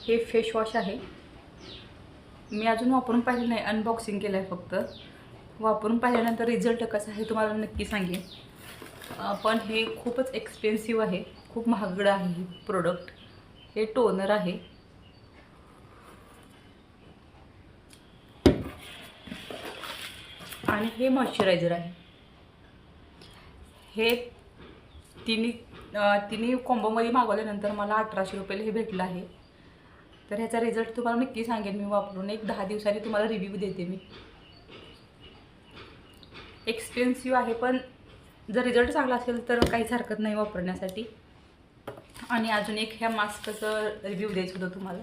हे face wash आहे. मी अजून वापरून पाहिलं नाही, अनबॉक्सिंग केलं आहे फक्त. वापरून पाहिल्यानंतर रिझल्ट कसा आहे तुम्हाला नक्की सांगेन. पण हे खूपच एक्सपेन्सिव्ह आहे, खूप महागडं आहे हे प्रोडक्ट. हे टोनर आहे. आणि हे मॉइश्चरायझर आहे. हे तिन्ही कॉम्बोमध्ये मागवल्यानंतर मला 1800 रुपयाला हे भेटलं आहे. तर ह्याचा रिझल्ट तुम्हाला नक्की सांगेन मी वापरून. एक 10 दिवसांनी तुम्हाला रिव्ह्यू देते मी. एक्सपेन्सिव्ह आहे, पण जर रिझल्ट चांगला असेल तर काहीच हरकत नाही वापरण्यासाठी. आणि अजून एक ह्या मास्कचं रिव्ह्यू द्यायचं होतं तुम्हाला.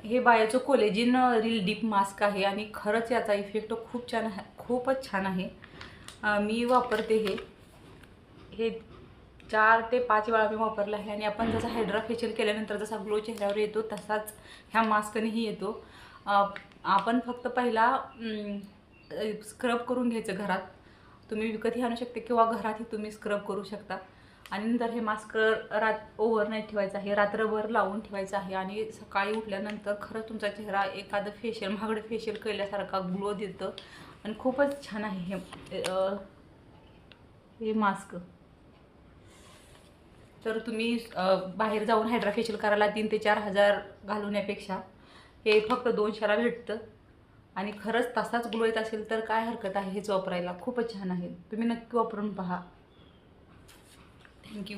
हे बायोचं कोलेजिन रिल डीप मास्क आहे आणि खरंच याचा इफेक्ट खूप छान आहे, खूपच छान आहे. मी वापरते हे 4 ते 5 वेळा मी वापरलं आहे. आणि आपण जसा हायड्रा फेशियल केल्यानंतर जसा ग्लो चेहऱ्यावर येतो तसाच ह्या मास्कनेही येतो. आपण फक्त पहिला स्क्रब करून घ्यायचं घरात. तुम्ही विकतही आणू शकते किंवा घरातही तुम्ही स्क्रब करू शकता. आणि नंतर हे मास्क ओव्हरनाईट ठेवायचं आहे, रात्रभर लावून ठेवायचं आहे. आणि सकाळी उठल्यानंतर खरंच तुमचा चेहरा एखादं फेशियल, महागडं फेशियल केल्यासारखा ग्लो देतं. आणि खूपच छान आहे हे मास्क. तर तुम्ही बाहेर जाऊन हायड्रा फेशियल करायला 3 ते 4 हजार घालवण्यापेक्षा हे फक्त 200ला भेटतं. आणि खरंच तसाच ग्लो येत असेल तर काय हरकत आहे हेच वापरायला. खूपच छान आहे, तुम्ही नक्की वापरून पहा. थँक्यू.